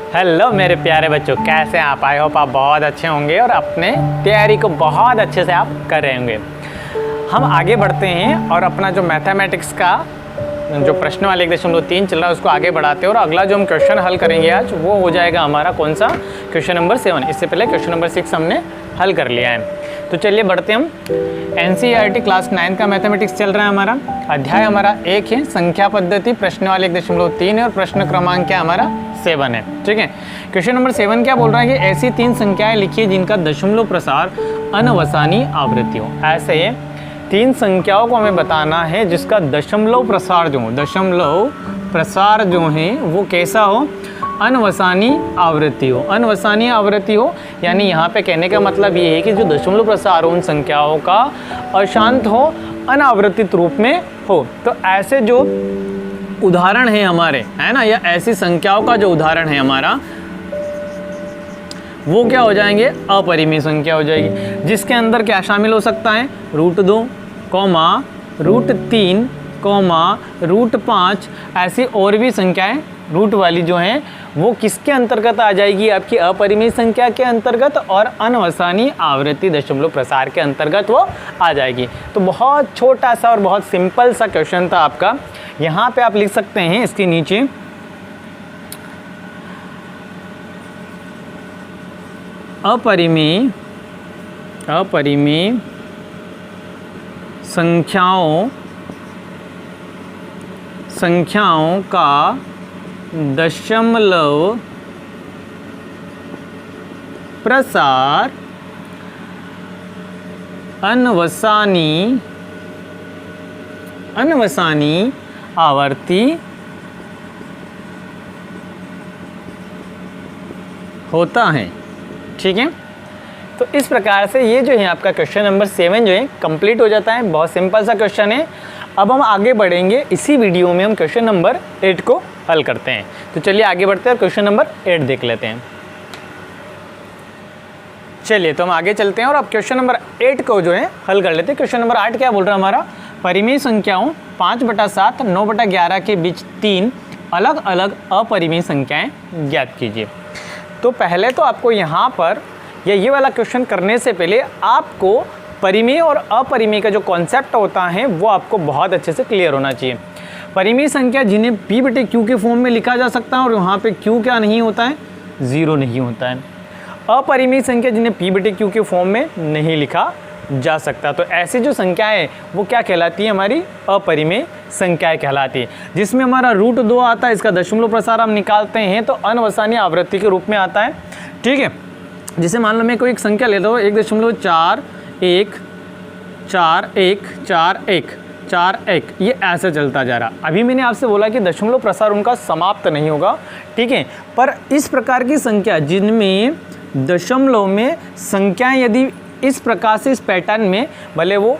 Hello मेरे प्यारे बच्चों, कैसे हैं आप? आई होप आप बहुत अच्छे होंगे और अपने तैयारी को बहुत अच्छे से आप कर रहे होंगे। हम आगे बढ़ते हैं और अपना जो मैथमेटिक्स का जो प्रश्न वाले 1.3 चल रहा है उसको आगे बढ़ाते हैं और अगला जो हम क्वेश्चन हल करेंगे आज वो हो जाएगा हमारा कौन सा? Question number 7। इससे पहले क्वेश्चन नंबर 6 हमने हल कर लिया है। तो चलिए बढ़ते हम। NCERT क्लास 9 का मैथमेटिक्स चल रहा है हमारा। अध्याय हमारा 1 है, संख्या पद्धति, प्रश्न वाले 1.3 है और प्रश्न क्रमांक क्या हमारा 7 है। ठीक है, क्वेश्चन नंबर 7 क्या बोल रहा है कि ऐसी 3 संख्याएं लिखिए जिनका दशमलव प्रसार अनवसानी आवृत्ति हो। ऐसे 3 संख्याओं को हमें बताना है जिसका दशमलव प्रसार जो है वो कैसा हो? अनवसानी आवृत्ति हो। अनवसानी आवृत्ति हो यानी यहाँ पे कहने का मतलब ये है कि जो दशमलव प्रसार हो उन संख्याओं का अशांत हो, अनावृत्तित रूप में हो। तो ऐसे जो उदाहरण है हमारे, है ना, या ऐसी संख्याओं का जो उदाहरण है हमारा वो क्या हो जाएंगे? अपरिमेय संख्या हो जाएगी, जिसके अंदर क्या शामिल हो सकता है? √2, √3, √5। ऐसी और भी संख्याएं रूट वाली जो हैं वो किसके अंतर्गत आ जाएगी? आपकी अपरिमेय संख्या के अंतर्गत और अनवसानी आवृत्ति दशमलव प्रसार के अंतर्गत वो आ जाएगी। तो बहुत छोटा सा और बहुत सिंपल सा क्वेश्चन था आपका। यहाँ पे आप लिख सकते हैं इसके नीचे अपरिमेय संख्याओं का दशमलव प्रसार अनवसानी आवर्ती होता है। ठीक है, तो इस प्रकार से ये जो है आपका क्वेश्चन नंबर 7 जो है कंप्लीट हो जाता है। बहुत सिंपल सा क्वेश्चन है। अब हम आगे बढ़ेंगे, इसी वीडियो में हम क्वेश्चन नंबर 8 को हल करते हैं। तो चलिए आगे बढ़ते हैं और क्वेश्चन नंबर 8 देख लेते हैं। चलिए तो हम आगे चलते हैं और अब क्वेश्चन नंबर 8 को जो है हल कर लेते हैं। क्वेश्चन नंबर 8 क्या बोल रहा है हमारा? परिमेय संख्याओं 5/7, 9/11 के बीच 3 अलग अलग अपरिमेय संख्याएं ज्ञात कीजिए। तो पहले तो आपको यहाँ पर या ये वाला क्वेश्चन करने से पहले आपको परिमेय और अपरिमेय का जो कॉन्सेप्ट होता है वो आपको बहुत अच्छे से क्लियर होना चाहिए। परिमेय संख्या जिन्हें P/Q के फॉर्म में लिखा जा सकता है और वहाँ पे Q क्या नहीं होता है? 0 नहीं होता है। अपरिमेय संख्या जिन्हें P/Q के फॉर्म में नहीं लिखा जा सकता। तो ऐसी जो संख्याएं वो क्या कहलाती है? हमारी अपरिमेय संख्याएं कहलाती है। जिसमें हमारा √2 आता है, इसका दशमलव प्रसार हम निकालते हैं तो अनवसानी आवृत्ति के रूप में आता है। ठीक है, जिसे मान लो मैं कोई एक संख्या ले लो 1.41414141, ये ऐसे चलता जा रहा। अभी मैंने आपसे बोला कि दशमलव प्रसार उनका समाप्त नहीं होगा। ठीक है, पर इस प्रकार की संख्या जिनमें दशमलव में संख्याएं यदि इस प्रकार से इस पैटर्न में भले वो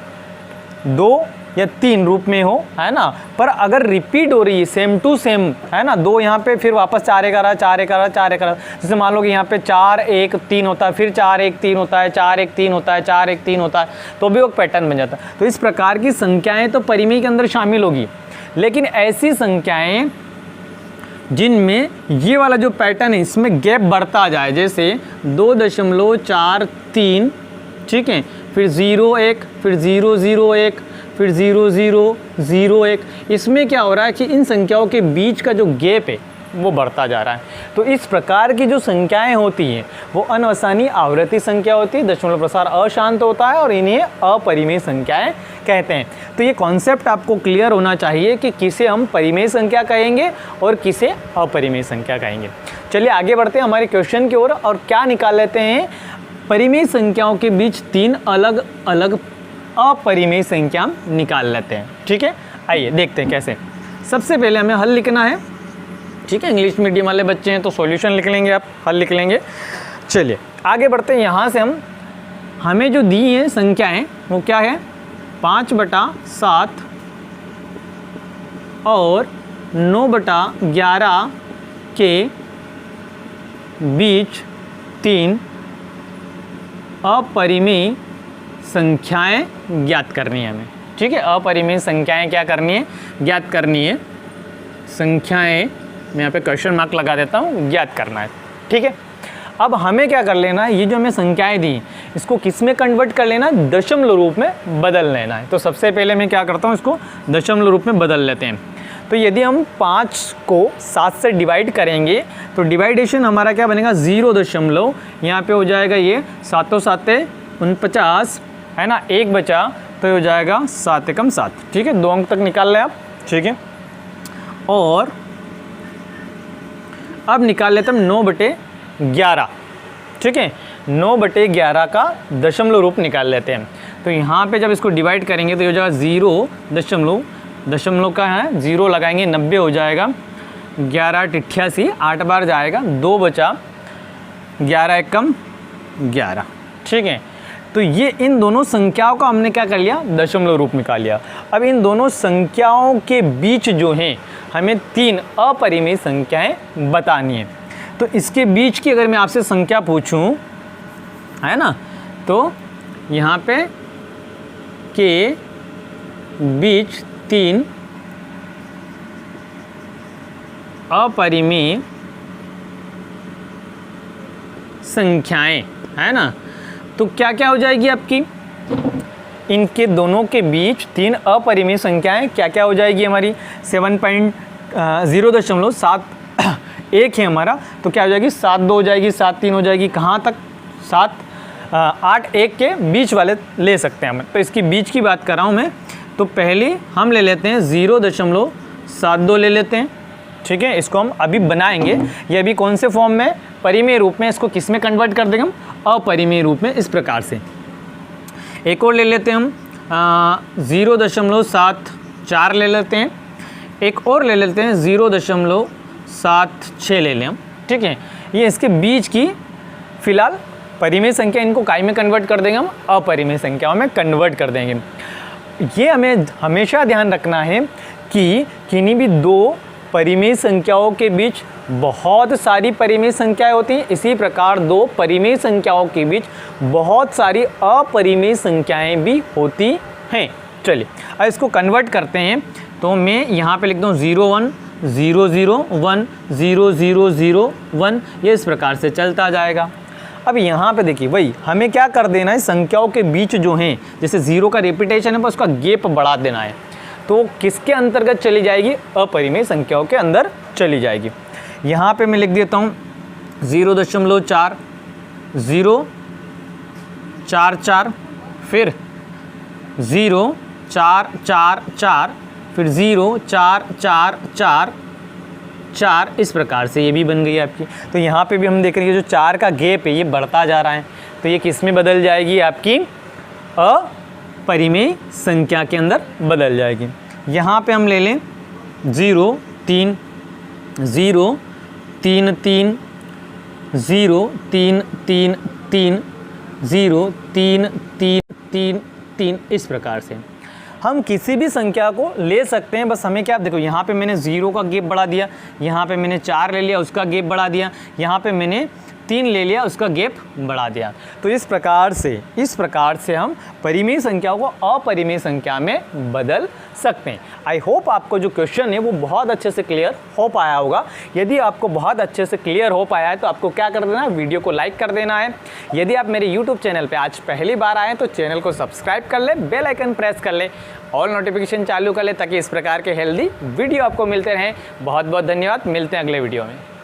2 या 3 रूप में हो, है ना, पर अगर रिपीट हो रही है सेम टू सेम, है ना, 2 यहाँ पे फिर वापस 4 1 4 1 4 1 जैसे मान लो कि यहाँ पे 4 1 3 होता है, फिर 4 1 3 होता है, 4 1 3 होता है, 4 1 3 होता है, तो भी वो पैटर्न बन जाता है। तो इस प्रकार की संख्याएं तो परिमेय के अंदर शामिल होगी, लेकिन ऐसी संख्याएं जिनमें ये वाला जो पैटर्न है इसमें गैप बढ़ता जाए, जैसे 2.43, ठीक है, फिर 0 1, फिर 0 0 1, फिर 0 0 0 1, इसमें क्या हो रहा है कि इन संख्याओं के बीच का जो गैप है वो बढ़ता जा रहा है। तो इस प्रकार की जो संख्याएं होती हैं वो अनवसानी आवृत्ति संख्या होती है, दशमलव प्रसार अशांत होता है और इन्हें अपरिमेय संख्याएं कहते हैं। तो ये कॉन्सेप्ट आपको क्लियर होना चाहिए कि किसे हम परिमेय संख्या कहेंगे और किसे अपरिमेय संख्या कहेंगे। चलिए आगे बढ़ते हैं हमारे क्वेश्चन की ओर और क्या निकाल लेते हैं? परिमेय संख्याओं के बीच 3 अलग अलग अपरिमेय संख्या निकाल लेते हैं। ठीक है, आइए देखते हैं कैसे। सबसे पहले हमें हल लिखना है। ठीक है, इंग्लिश मीडियम वाले बच्चे हैं तो सॉल्यूशन लिख लेंगे, आप हल लिख लेंगे। चलिए आगे बढ़ते हैं। यहाँ से हमें जो दी है संख्याएं वो क्या है? 5/7 और 9/11 के बीच 3 अपरिमेय संख्याएं ज्ञात करनी है हमें। ठीक है, अपरिमेय संख्याएं क्या करनी है? ज्ञात करनी है। संख्याएं मैं यहाँ पे क्वेश्चन मार्क लगा देता हूँ, ज्ञात करना है। ठीक है, अब हमें क्या कर लेना है, ये जो हमें संख्याएं दी इसको किस में कन्वर्ट कर लेना है, दशमलव रूप में बदल लेना है। तो सबसे पहले मैं क्या करता हूँ, इसको दशमलव रूप में बदल लेते हैं। तो यदि हम 5 को 7 से डिवाइड करेंगे तो डिवाइडेशन हमारा क्या बनेगा, 0 दशमलव, यहाँ पे हो जाएगा ये 7 7 49 है ना, 1 बचा तो हो जाएगा 7 एकम 7। ठीक है, 2 अंक तक निकाल लें आप। ठीक है, और अब निकाल लेते हम 9/11। ठीक है, 9/11 का दशमलव रूप निकाल लेते हैं। तो यहाँ पे जब इसको डिवाइड करेंगे तो ये हो जाएगा 0 दशमलव का है 0 लगाएंगे, 90 हो जाएगा, 11 8 88, 8 बार जाएगा, 2 बचा, 11 एकम 11। ठीक है, तो ये इन दोनों संख्याओं का हमने क्या कर लिया, दशमलव रूप निकाल लिया। अब इन दोनों संख्याओं के बीच जो हैं हमें 3 अपरिमेय संख्याएं बतानी है। तो इसके बीच की अगर मैं आपसे संख्या पूछूं, है ना, तो यहाँ पे के बीच 3 अपरिमेय संख्याएं, है ना, तो क्या क्या हो जाएगी आपकी, इनके दोनों के बीच 3 अपरिमेय संख्याएं क्या क्या हो जाएगी हमारी, 0.1 है हमारा, तो क्या हो जाएगी, 7 2 हो जाएगी, 7 3 हो जाएगी, कहाँ तक, 7 8 1 के बीच वाले ले सकते हैं हम। तो इसकी बीच की बात कर रहा हूँ मैं। तो पहले हम ले लेते हैं 0.72 ले लेते हैं। ठीक है, इसको हम अभी बनाएंगे, ये अभी कौन से फॉर्म में, परिमेय रूप में, इसको किस में कन्वर्ट कर देंगे हम, अपरिमेय रूप में, इस प्रकार से। एक और ले लेते हैं हम 0.74 ले लेते हैं, एक और ले लेते हैं 0.76 ले लें हम। ठीक है, ये इसके बीच की फिलहाल परिमेय संख्या, इनको काय में कन्वर्ट कर देंगे हम, अपरिमेय संख्याओं में कन्वर्ट कर देंगे। ये हमें हमेशा ध्यान रखना है कि किन्हीं भी 2 परिमेय संख्याओं के बीच बहुत सारी परिमेय संख्याएं होती हैं, इसी प्रकार 2 परिमेय संख्याओं के बीच बहुत सारी अपरिमेय संख्याएं भी होती हैं। चलिए अब इसको कन्वर्ट करते हैं। तो मैं यहाँ पे लिखता हूँ 0 1 0 0 1 0 0 0 1, ये इस प्रकार से चलता जाएगा। अब यहाँ पे देखिए भाई, हमें क्या कर देना है, संख्याओं के बीच जो हैं, जैसे 0 का रिपीटेशन है पर उसका गैप बढ़ा देना है, तो किसके अंतर्गत चली जाएगी, अपरिमेय संख्याओं के अंदर चली जाएगी। यहाँ पे मैं लिख देता हूँ 0.4 0 4 4, फिर 0 4 4 4, फिर 0 4 4 4 4, इस प्रकार से ये भी बन गई आपकी। तो यहाँ पे भी हम देख रहे हैं जो 4 का गैप है ये बढ़ता जा रहा है, तो ये किस में बदल जाएगी, आपकी अपरिमेय संख्या के अंदर बदल जाएगी। यहाँ पे हम ले लें 0 3 0 3 3 0 3 3 3 0 3 3 3 3, इस प्रकार से हम किसी भी संख्या को ले सकते हैं। बस हमें क्या, देखो यहाँ पे मैंने 0 का गैप बढ़ा दिया, यहाँ पे मैंने 4 ले लिया, उसका गैप बढ़ा दिया, यहाँ पे मैंने 3 ले लिया, उसका गैप बढ़ा दिया। तो इस प्रकार से हम परिमेय संख्याओं को अपरिमेय संख्या में बदल सकते हैं। आई होप आपको जो क्वेश्चन है वो बहुत अच्छे से क्लियर हो पाया होगा। यदि आपको बहुत अच्छे से क्लियर हो पाया है तो आपको क्या कर देना है, वीडियो को लाइक कर देना है। यदि आप मेरे यूट्यूब चैनल पर आज पहली बार आए तो चैनल को सब्सक्राइब कर ले, बेल आइकन प्रेस कर ले, ऑल नोटिफिकेशन चालू कर ले, ताकि इस प्रकार के हेल्दी वीडियो आपको मिलते रहें। बहुत बहुत धन्यवाद, मिलते हैं अगले वीडियो में।